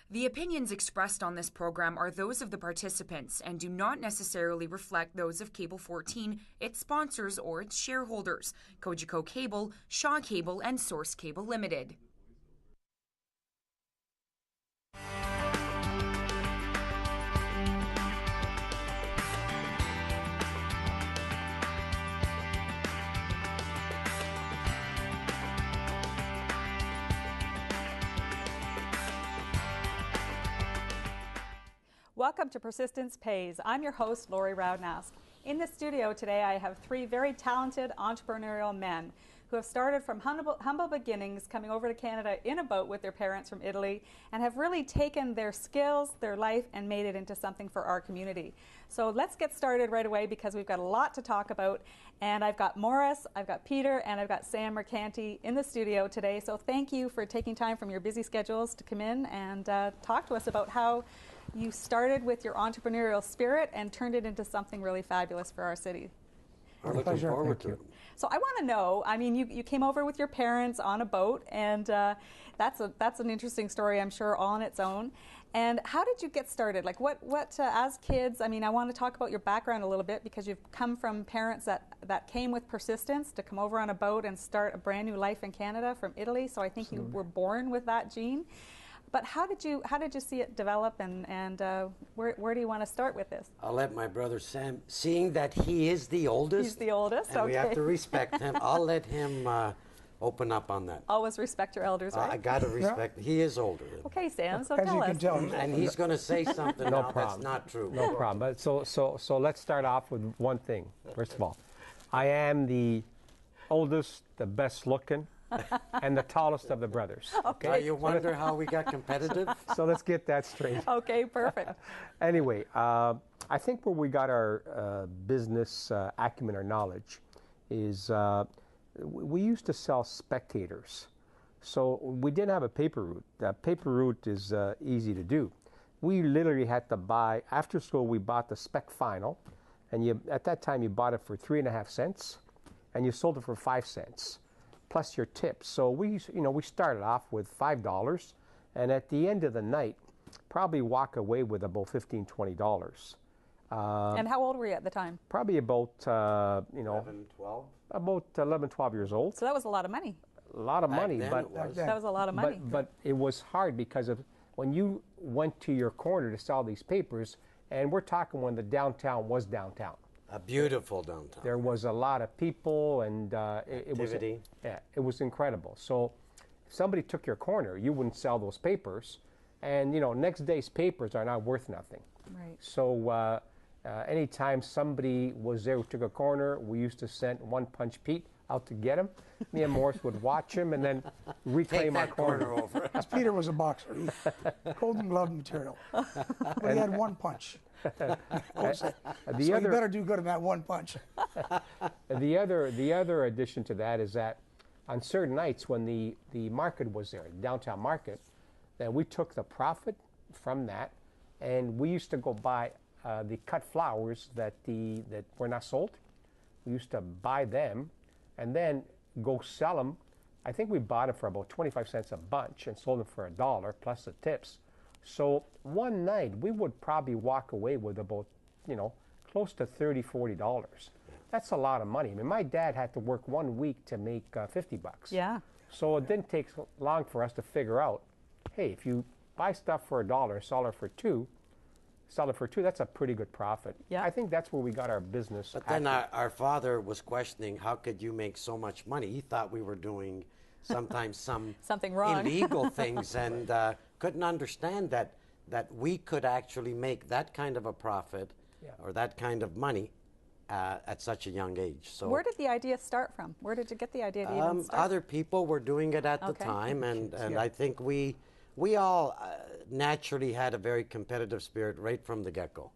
The opinions expressed on this program are those of the participants and do not necessarily reflect those of Cable 14, its sponsors, or its shareholders, Cogeco Cable, Shaw Cable, and Source Cable Limited. Welcome to Persistence Pays. I'm your host, Lori Roudnask. In the studio today, I have three very talented entrepreneurial men who have started from humble beginnings, coming over to Canada in a boat with their parents from Italy, and have really taken their skills, their life, and made it into something for our community. So let's get started right away because we've got a lot to talk about. And I've got Morris, I've got Peter, and I've got Sam Mercanti in the studio today. So thank you for taking time from your busy schedules to come in and talk to us about how you started with your entrepreneurial spirit and turned it into something really fabulous for our city. Our pleasure. Forward to it. So I want to know, I mean, you came over with your parents on a boat, and that's an interesting story, I'm sure, all on its own. And how did you get started? Like, what as kids, I mean, I want to talk about your background a little bit because you've come from parents that came with persistence to come over on a boat and start a brand new life in Canada from Italy. So I think you were born with that gene. But how did you see it develop, and where do you want to start with this? I'll let my brother Sam, seeing that he is the oldest. He's the oldest, and okay. We have to respect him. I'll let him open up on that. Always respect your elders, right? I got to respect. He is older. Okay, Sam, so As tell you us. can tell. And he's going to say something now that's not true. No problem. But so let's start off with one thing. First of all, I am the oldest, the best looking, and the tallest of the brothers. Okay. Now you wonder how we got competitive? So let's get that straight. Okay, perfect. Anyway, I think where we got our business acumen or knowledge is we used to sell spectators. So we didn't have a paper route. Paper route is easy to do. We literally had to buy, after school we bought the spec final, and at that time you bought it for 3.5 cents, and you sold it for 5 cents. Plus your tips. So we started off with $5, and at the end of the night, probably walk away with about $15, $20. And how old were you at the time? Probably about 11, 12? About 11, 12 years old. So that was a lot of money. A lot of money, but that was a lot of money. But it was hard because of when you went to your corner to sell these papers, and we're talking when the downtown was downtown. A beautiful downtown. There was a lot of people, and it was incredible. So if somebody took your corner, you wouldn't sell those papers, and next day's papers are not worth nothing. Right. So anytime somebody was there who took a corner, we used to send One Punch Pete out to get him. Me and Morris would watch him and then reclaim our corner over. Because Peter was a boxer, golden glove material, but he had one punch. So you better do good in that one punch. The other addition to that is that on certain nights when the market was there, the downtown market, then we took the profit from that, and we used to go buy the cut flowers that were not sold. We used to buy them and then go sell them. I think we bought them for about 25 cents a bunch and sold them for $1 plus the tips. So one night we would probably walk away with about, close to $30, $40. That's a lot of money. I mean, my dad had to work 1 week to make $50. Yeah. So it didn't take long for us to figure out, hey, if you buy stuff for $1, sell it for $2, that's a pretty good profit. Yeah. I think that's where we got our business. But then our father was questioning, how could you make so much money? He thought we were doing sometimes something wrong, illegal things, and couldn't understand that we could actually make that kind of a profit or that kind of money at such a young age. So where did the idea start from? Where did you get the idea to even start? Other people were doing it at the time, and I think we all naturally had a very competitive spirit right from the get-go,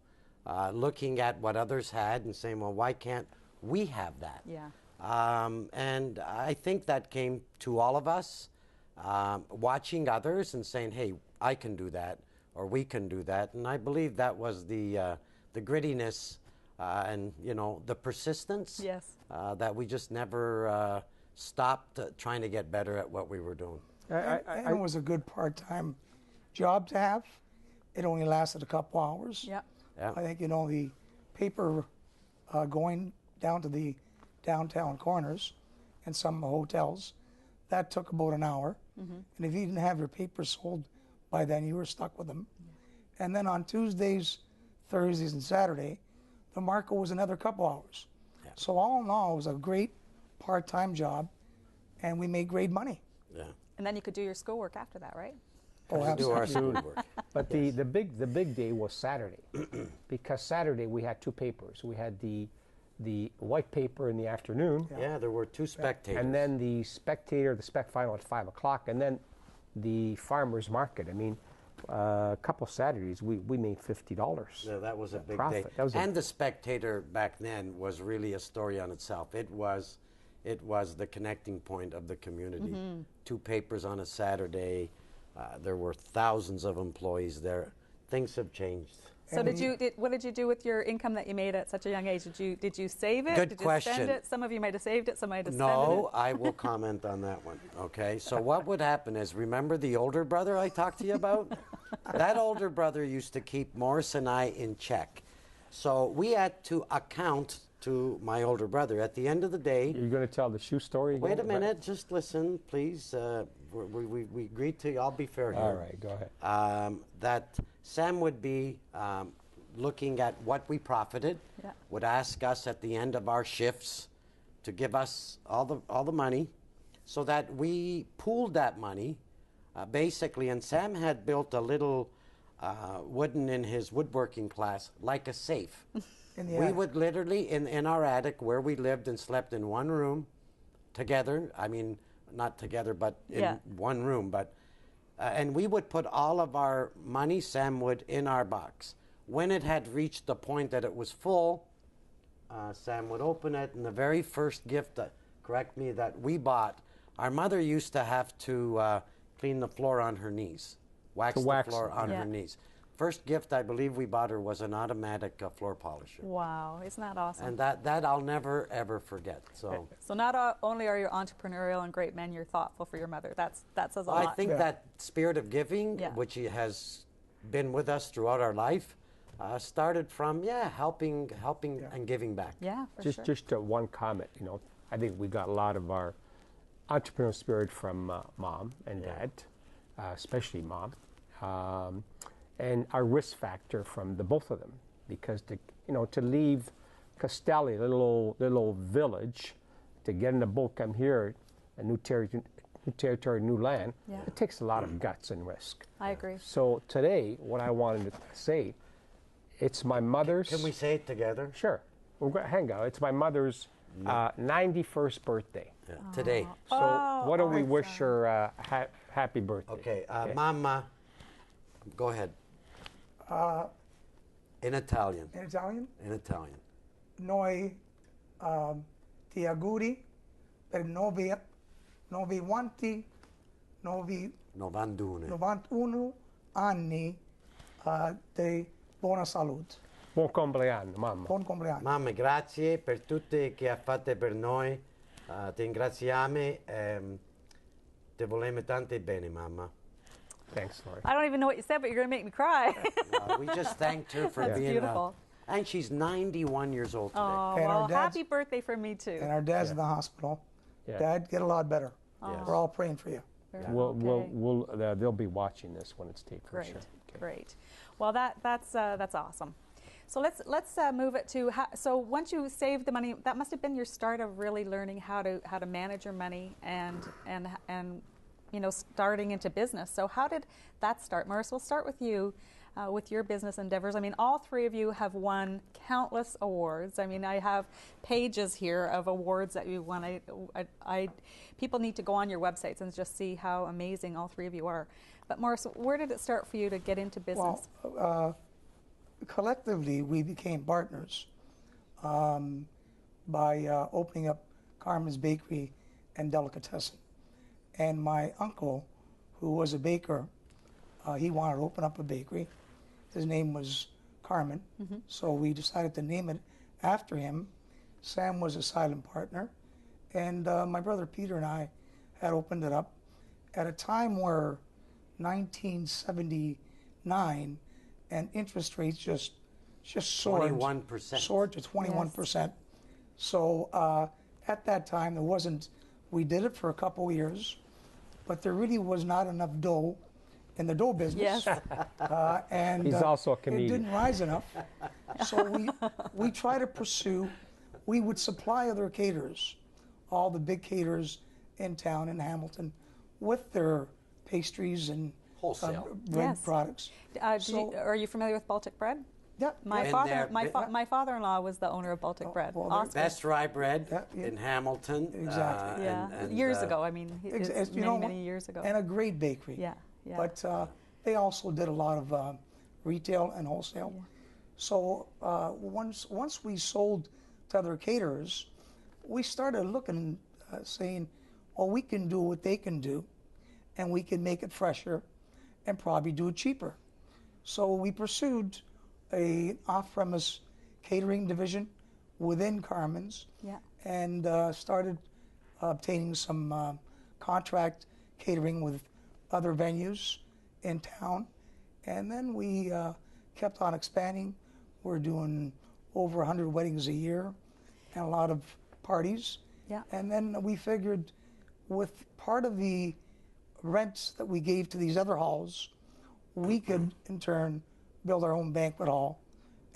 looking at what others had and saying, well, why can't we have that? Yeah. And I think that came to all of us, watching others and saying, hey, I can do that, or we can do that. And I believe that was the grittiness and, the persistence. Yes. That we just never stopped trying to get better at what we were doing. And it was a good part-time job to have. It only lasted a couple hours. Yep. Yeah. I think, the paper going down to the downtown corners and some hotels, that took about an hour. And if you didn't have your paper sold by then, you were stuck with them. And then on Tuesdays, Thursdays, and Saturday, the market was another couple hours. Yeah. So all in all, it was a great part-time job, and we made great money. Yeah. And then you could do your schoolwork after that, right? Oh, We do our absolutely. schoolwork. But the big day was Saturday, because Saturday we had two papers. We had the white paper in the afternoon, Yeah, there were two spectators. and then the Spectator, the Spec Final at 5 o'clock, and then the farmers market. I mean, a couple Saturdays we made $50. Yeah, that was a big profit. day. That was And the Spectator back then was really a story on itself. It was the connecting point of the community. Two papers on a Saturday. There were thousands of employees there. Things have changed. So what did you do with your income that you made at such a young age? Did you save it? Good did you question. spend it? Some of you might have saved it, some might have spent No, it. I will comment on that one. Okay, so what would happen is, remember the older brother I talked to you about? That older brother used to keep Morris and I in check. So we had to account to my older brother. At the end of the day, You're going to tell the shoe story again? wait a minute, just listen, please. We agreed to, I'll be fair here. All right, go ahead. That Sam would be looking at what we profited, Yeah. would ask us at the end of our shifts to give us all the money, so that we pooled that money, basically. And Sam had built a little wooden in his woodworking class, like a safe. In the We attic. would literally, in our attic where we lived and slept in one room together, I mean, not together, but in Yeah. one room, but and we would put all of our money, Sam would, in our box. When it had reached the point that it was full, Sam would open it, and the very first gift, correct me, that we bought, our mother used to have to clean the floor on her knees, wax the floor it. on Yeah. her knees. First gift I believe we bought her was an automatic floor polisher. Wow, isn't that awesome? And that I'll never, ever forget. So So not only are you entrepreneurial and great men, you're thoughtful for your mother. That says a lot. I think that spirit of giving, Yeah. which has been with us throughout our life, started from, helping and giving back. Yeah, for sure. Just one comment. I think we got a lot of our entrepreneurial spirit from mom and dad, especially mom, and our risk factor from the both of them. Because to leave Castelli, little old village, to get in a boat, come here, a new territory, new land, Yeah. it takes a lot of guts and risk. I agree. So today, what I wanted to say, it's my mother's. Can we say it together? Sure. Hang on. It's my mother's 91st birthday. Yeah. Today. So Oh, why don't we wish her happy birthday? Okay, Mama, go ahead. In Italian. In Italian, In Italian. noi ti auguri per 91 anni di buona salute. Buon compleanno, mamma. Buon compleanno. Mamma, grazie per tutte che ha fatte per noi. Ti ringraziamo. Ti volemo tanto bene, mamma. Thanks, Lori. I don't even know what you said, but you're going to make me cry. We just thanked her for That's being beautiful. and she's 91 years old today. Oh, And our well, dad's- happy birthday from me, too. And our dad's in the hospital. Yeah. Dad, get a lot better. Yes. We're all praying for you. They'll be watching this when it's taped for Great, sure. Okay. great. Well, that's awesome. So let's move it to so once you saved the money, that must have been your start of really learning how to manage your money and starting into business. So how did that start, Morris? We'll start with you. With your business endeavors. I mean, all three of you have won countless awards. I mean, I have pages here of awards that you won. People need to go on your websites and just see how amazing all three of you are. But Morris, where did it start for you to get into business? Well, collectively, we became partners by opening up Carmen's Bakery and Delicatessen. And my uncle, who was a baker, he wanted to open up a bakery. His name was Carmen, so we decided to name it after him. Sam was a silent partner, and my brother Peter and I had opened it up at a time where 1979, and interest rates just soared. 21%. Soared to 21%. So at that time, there wasn't. We did it for a couple of years, but there really was not enough dough in the dough business. Yes. And He's also a it comedian. didn't rise enough. So we try to pursue. We would supply other caterers, all the big caterers in town in Hamilton, with their pastries and Wholesale. bread Yes. products. Are you familiar with Baltic bread? Yeah, My Been father, there, my father-in-law was the owner of Baltic Bread. well, Oscar. Best rye bread Yeah. in Hamilton. Exactly. Yeah, and, years ago. I mean, Ex- it's you know many what? years ago. And a great bakery. Yeah, yeah. But they also did a lot of retail and wholesale. So once we sold to other caterers, we started looking, saying, well, we can do what they can do, and we can make it fresher and probably do it cheaper. So we pursued a off-premise catering division within Carmen's, Yeah. and started obtaining some contract catering with other venues in town. And then we kept on expanding. We're doing over 100 weddings a year and a lot of parties. Yeah. And then we figured with part of the rents that we gave to these other halls, we could in turn build our own banquet hall.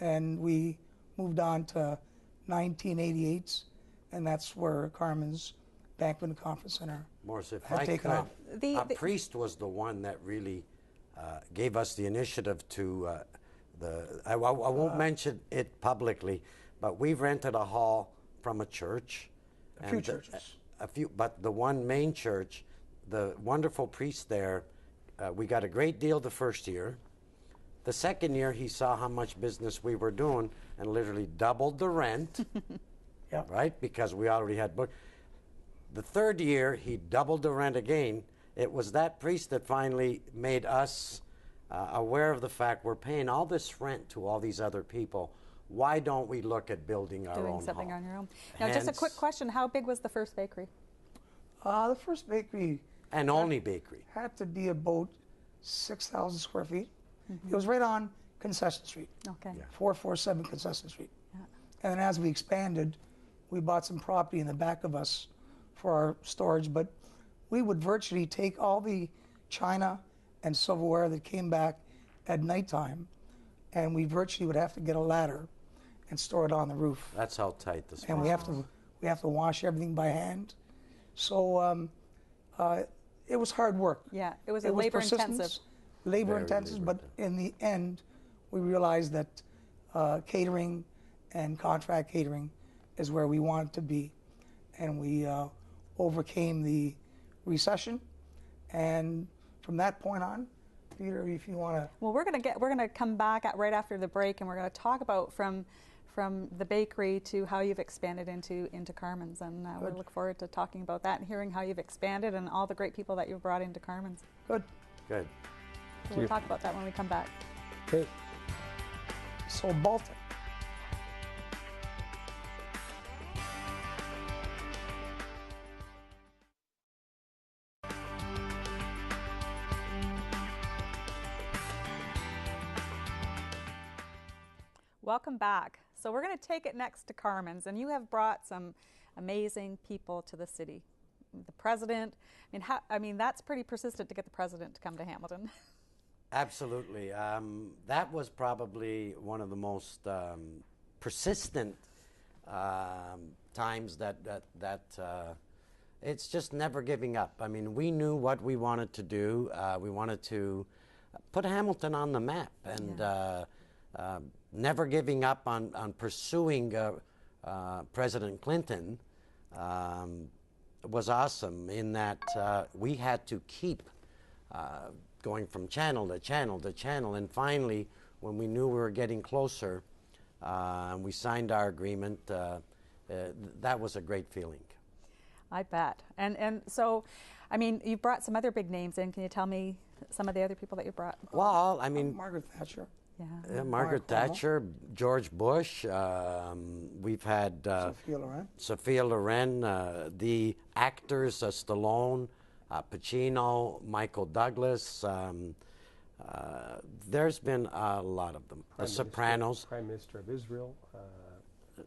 And we moved on to 1988, and that's where Carmen's Banquet and Conference Center Morris, if had I taken could, off. The- Priest was the one that really gave us the initiative to I won't mention it publicly, but we rented a hall from a church. A few and, churches. A few, but the one main church, the wonderful priest there, we got a great deal the first year. The second year, he saw how much business we were doing and literally doubled the rent, Yeah. right? Because we already had booked. The third year, he doubled the rent again. It was that priest that finally made us aware of the fact we're paying all this rent to all these other people. Why don't we look at building our Doing own something hall? on your own. Now, just a quick Hence- question: how big was the first bakery? The first bakery And only bakery. had to be about 6,000 square feet. It was right on Concession Street, Okay. 447 Concession Street. And then as we expanded, we bought some property in the back of us for our storage, but we would virtually take all the china and silverware that came back at nighttime, and we virtually would have to get a ladder and store it on the roof. That's how tight this And we have to wash everything by hand. So it was hard work. Yeah, it was It was labor intensive. persistence, labor Very intensive, labor but in the end, we realized that catering and contract catering is where we wanted to be, and we overcame the recession, and from that point on, Peter, if you want to. Well, we're gonna come back right after the break, and we're gonna talk about from the bakery to how you've expanded into Carmen's, and we look forward to talking about that and hearing how you've expanded and all the great people that you've brought into Carmen's. Good. Good. So we'll talk about that when we come back. Okay. So Baltic. Welcome back. So we're going to take it next to Carmen's, and you have brought some amazing people to the city. The president. I mean, that's pretty persistent to get the president to come to Hamilton. Absolutely. That was probably one of the most persistent times that it's just never giving up. I mean, we knew what we wanted to do. We wanted to put Hamilton on the map, and never giving up on pursuing President Clinton was awesome in that we had to keep going from channel to channel to channel, and finally, when we knew we were getting closer, and we signed our agreement, that was a great feeling. I bet. And so, I mean, you brought some other big names in. Can you tell me some of the other people that you brought? Well, I mean, Margaret Thatcher. Yeah. Margaret Thatcher, George Bush. We've had Sophia Loren. Sophia Loren, the actors, Stallone, Pacino, Michael Douglas. There's been a lot of them. The Sopranos. Prime Minister of Israel.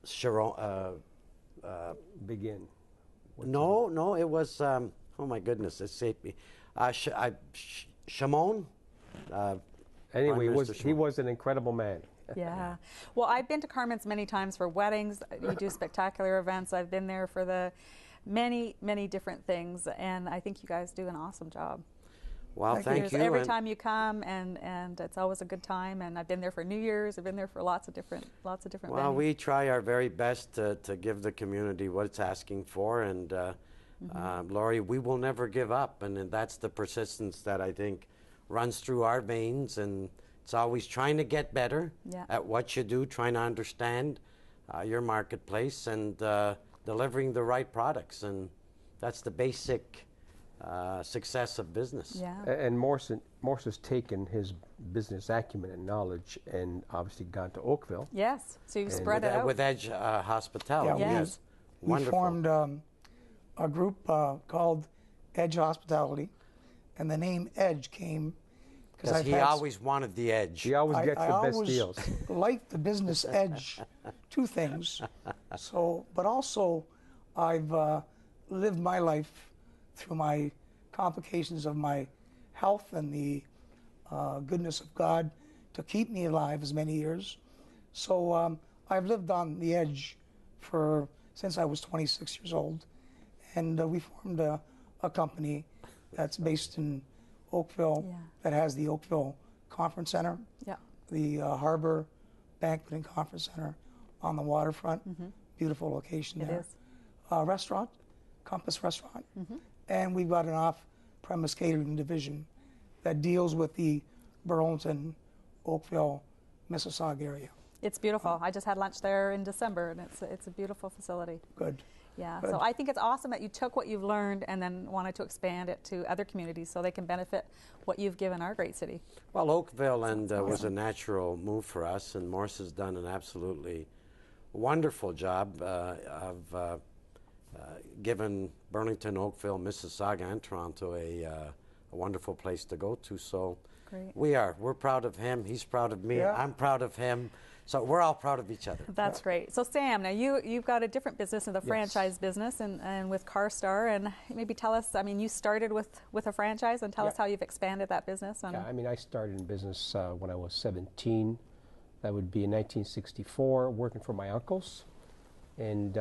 Sharon, Begin. no, it was. Oh my goodness, it escaped me. Shimon. Anyway, Prime Minister he Shimon. was an incredible man. Yeah. Well, I've been to Carmen's many times for weddings. You do spectacular events. I've been there for the many, many different things, and I think you guys do an awesome job. Well, thank you. Every and- time you come, and it's always a good time. And I've been there for New Year's. I've been there for lots of different Well, venues. we try our very best to give the community what it's asking for, and Laurie, we will never give up, and that's the persistence that I think runs through our veins, and it's always trying to get better Yeah. at what you do, trying to understand your marketplace, and delivering the right products, and that's the basic success of business. Yeah. And Morse has taken his business acumen and knowledge and obviously gone to Oakville. Yes. So you've spread with, it out. with Edge Hospitality. Yeah, Yes. we Wonderful. formed a group called Edge Hospitality, and the name Edge came Because he always wanted the edge. He always gets I the best always deals. liked the business edge to things. So, but also, I've lived my life through my complications of my health and the goodness of God to keep me alive as many years. So I've lived on the edge since I was 26 years old, and we formed a company that's based in Oakville, Yeah. that has the Oakville Conference Center, Yeah. the Harbor Banquet and Conference Center on the waterfront. Beautiful location It there. is. Restaurant, Compass Restaurant. And we've got an off-premise catering division that deals with the Burlington, Oakville, Mississauga area. It's beautiful. I just had lunch there in December, and it's a beautiful facility. Good. Yeah. Good. So I think it's awesome that you took what you've learned and then wanted to expand it to other communities so they can benefit what you've given our great city. Well, Oakville was a natural move for us, and Morse has done an absolutely wonderful job of giving Burlington, Oakville, Mississauga, and Toronto a wonderful place to go to. So Great. we're proud of him. He's proud of me. Yeah. I'm proud of him. So we're all proud of each other. That's great. So Sam, now you've got a different business in the franchise business and with CarStar, and maybe tell us, I mean, you started with a franchise, and tell us how you've expanded that business. Yeah, I mean, I started in business when I was 17. That would be in 1964, working for my uncles. And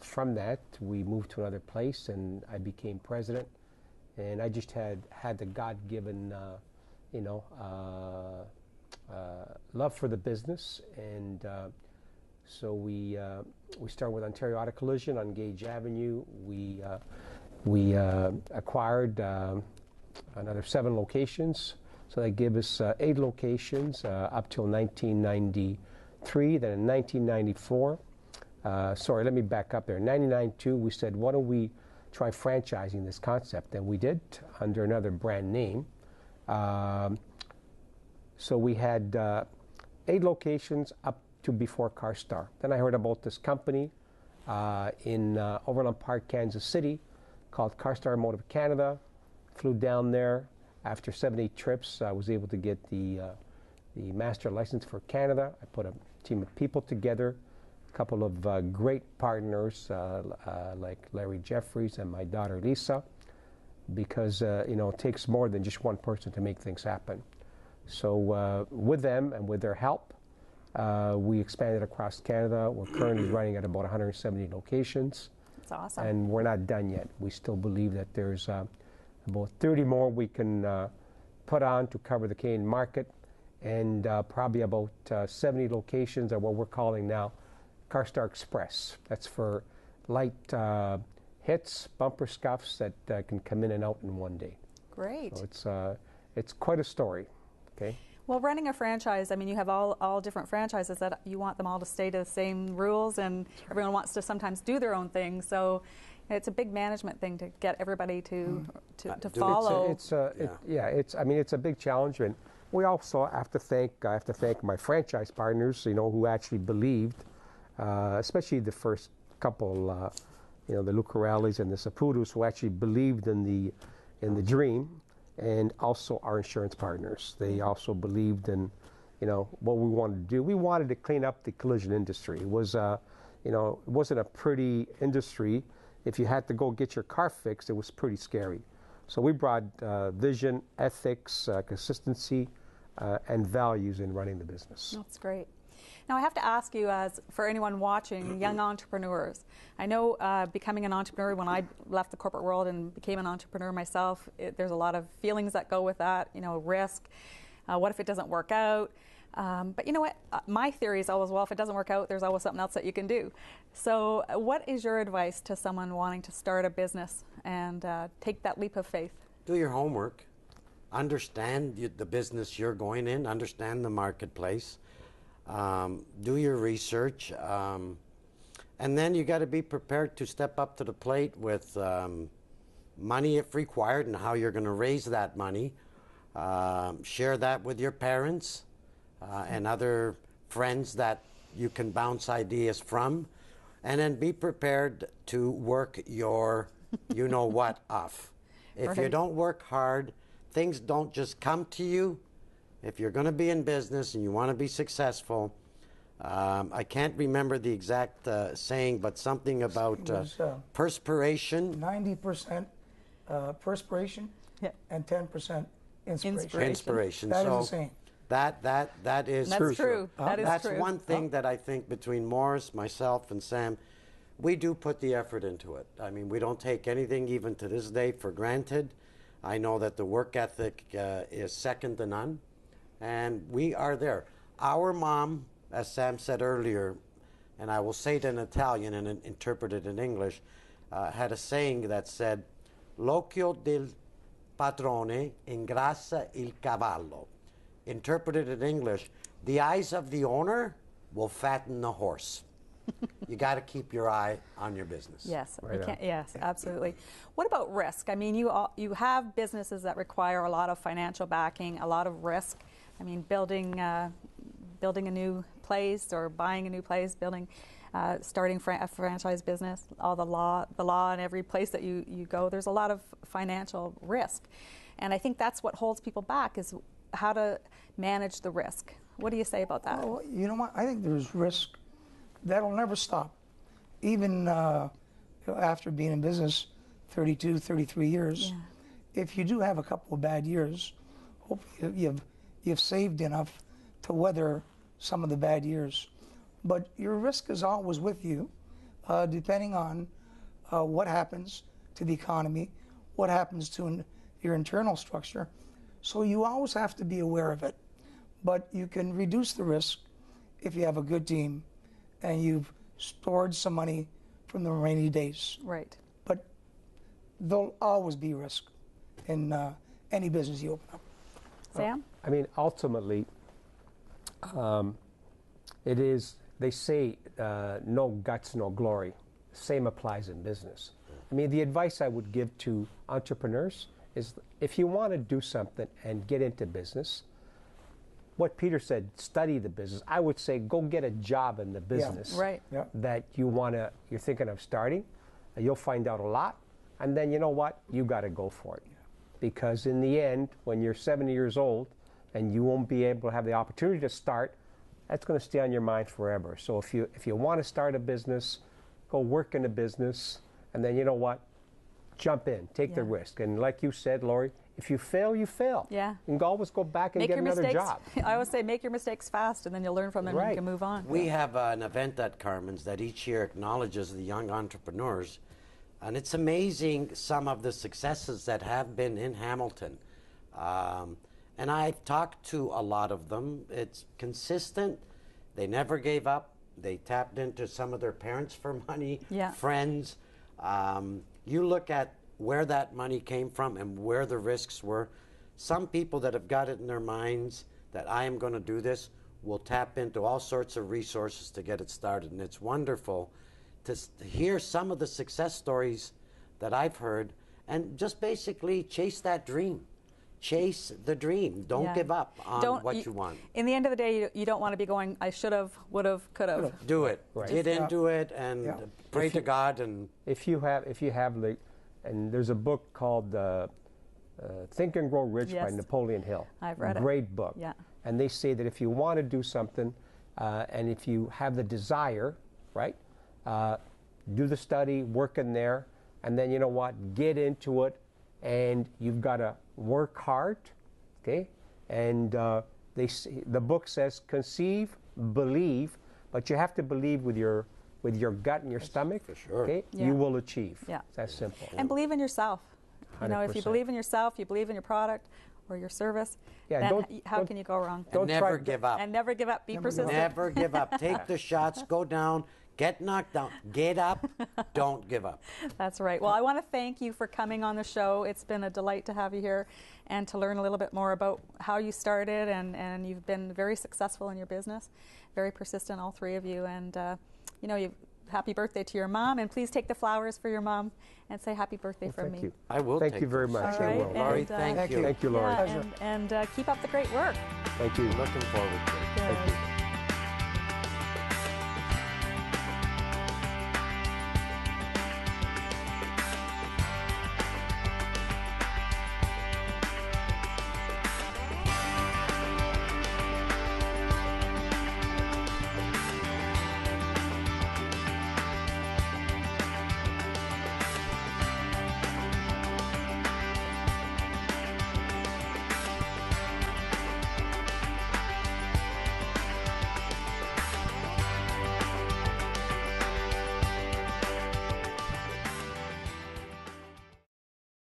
from that, we moved to another place, and I became president. And I just had the God-given, love for the business, and so we started with Ontario Auto Collision on Gage Avenue. We acquired another 7 locations, so that gave us 8 locations up till 1993. Then in 1994, sorry, let me back up there. In 1992, we said, why don't we try franchising this concept? And we did under another brand name. So we had 8 locations up to before CarStar. Then I heard about this company in Overland Park, Kansas City, called CarStar Automotive Canada. Flew down there. After 7-8 trips, I was able to get the master license for Canada. I put a team of people together, a couple of great partners like Larry Jeffries and my daughter Lisa, because it takes more than just one person to make things happen. So with them and with their help, we expanded across Canada. We're currently running at about 170 locations. That's awesome. And we're not done yet. We still believe that there's about 30 more we can put on to cover the Canadian market, and probably about 70 locations are what we're calling now CarStar Express. That's for light hits, bumper scuffs that can come in and out in one day. Great. So it's quite a story. Okay. Well, running a franchise, I mean, you have all different franchises that you want them all to stay to the same rules, and everyone wants to sometimes do their own thing. So it's a big management thing to get everybody to follow. It's a big challenge, and we also have to thank my franchise partners, who actually believed, especially the first couple, the Lucarellis and the Saputos, who actually believed in in the dream, and also our insurance partners. They also believed in, what we wanted to do. We wanted to clean up the collision industry. It was, it wasn't a pretty industry. If you had to go get your car fixed, it was pretty scary. So we brought vision, ethics, consistency, and values in running the business. That's great. Now I have to ask you, as for anyone watching, young entrepreneurs, I know becoming an entrepreneur, when I left the corporate world and became an entrepreneur myself, there's a lot of feelings that go with that, risk. What if it doesn't work out? But you know what? My theory is always, well, if it doesn't work out, there's always something else that you can do. So what is your advice to someone wanting to start a business and take that leap of faith? Do your homework. Understand the business you're going in. Understand the marketplace. Do your research. And then you got to be prepared to step up to the plate with money if required and how you're going to raise that money. Share that with your parents and other friends that you can bounce ideas from. And then be prepared to work your you-know-what off. If you don't work hard, things don't just come to you. If you're going to be in business and you want to be successful, I can't remember the exact saying, but something about perspiration. 90% perspiration and 10% inspiration. Inspiration. That so is the saying. That is That's true. That is That's true. one thing that I think between Morris, myself, and Sam, we do put the effort into it. I mean, we don't take anything, even to this day, for granted. I know that the work ethic is second to none, and we are there. Our mom, as Sam said earlier, and I will say it in Italian and interpret it in English, had a saying that said, "L'occhio del padrone ingrassa il cavallo." Interpreted in English, the eyes of the owner will fatten the horse. You got to keep your eye on your business. Yes, Right yes, absolutely. What about risk? I mean, you have businesses that require a lot of financial backing, a lot of risk. I mean, building a new place or buying a new place, starting a franchise business, all the law in every place that you go. There's a lot of financial risk, and I think that's what holds people back, is how to manage the risk. What do you say about that? Well, you know what? I think there's risk that'll never stop. Even after being in business 32, 33 years, if you do have a couple of bad years, hopefully you've saved enough to weather some of the bad years. But your risk is always with you, depending on what happens to the economy, what happens to your internal structure. So you always have to be aware of it. But you can reduce the risk if you have a good team and you've stored some money from the rainy days. Right. But there'll always be risk in any business you open up. Sam? I mean, ultimately, it is, they say, no guts, no glory. Same applies in business. I mean, the advice I would give to entrepreneurs is, if you want to do something and get into business, what Peter said, study the business. I would say go get a job in the business Right. that you're thinking of starting. You'll find out a lot, and then you know what? You got to go for it. Because in the end, when you're 70 years old and you won't be able to have the opportunity to start, that's going to stay on your mind forever. So if you want to start a business, go work in a business, and then you know what? Jump in, take the risk. And like you said, Lori, if you fail, you fail. Yeah. You can always go back and Make get your another mistakes. job. I always say, make your mistakes fast, and then you'll learn from them and you can move on. We have an event at Carmen's that each year acknowledges the young entrepreneurs, and it's amazing some of the successes that have been in Hamilton. And I've talked to a lot of them. It's consistent. They never gave up. They tapped into some of their parents for money, friends. You look at where that money came from and where the risks were. Some people that have got it in their minds that I am going to do this will tap into all sorts of resources to get it started. And it's wonderful to hear some of the success stories that I've heard, and just basically chase that dream. Chase the dream. Don't give up on what you want. In the end of the day, you don't want to be going, I should have, would have, could have. Do it. Right. Get into it and pray to God. And if you have, and there's a book called Think and Grow Rich by Yes. Napoleon Hill. I've read it. Great book. Yeah. And they say that if you want to do something, and if you have the desire, right, do the study, work in there, and then you know what, get into it, and you've got to work hard, okay? And the book says conceive, believe, but you have to believe with your gut and your stomach. For sure. Okay, Yeah. you will achieve. Yeah. It's that simple. And believe in yourself. You know, if you 100%. believe in yourself, you believe in your product or your service, Yeah, then how don't- can you go wrong? Don't And never try- give up. And never give up. Be persistent. Never give up. Take the shots, go down, get knocked down, get up, don't give up. That's right. Well, I want to thank you for coming on the show. It's been a delight to have you here and to learn a little bit more about how you started, and you've been very successful in your business, very persistent, all three of you. And, you know, happy birthday to your mom, and please take the flowers for your mom and say happy birthday from Thank me. you. I will Thank take you very those. much. All I right, will. Laurie, and, thank you. Thank you, Laurie. Yeah, and keep up the great work. Thank you. Looking forward to it. Thank you.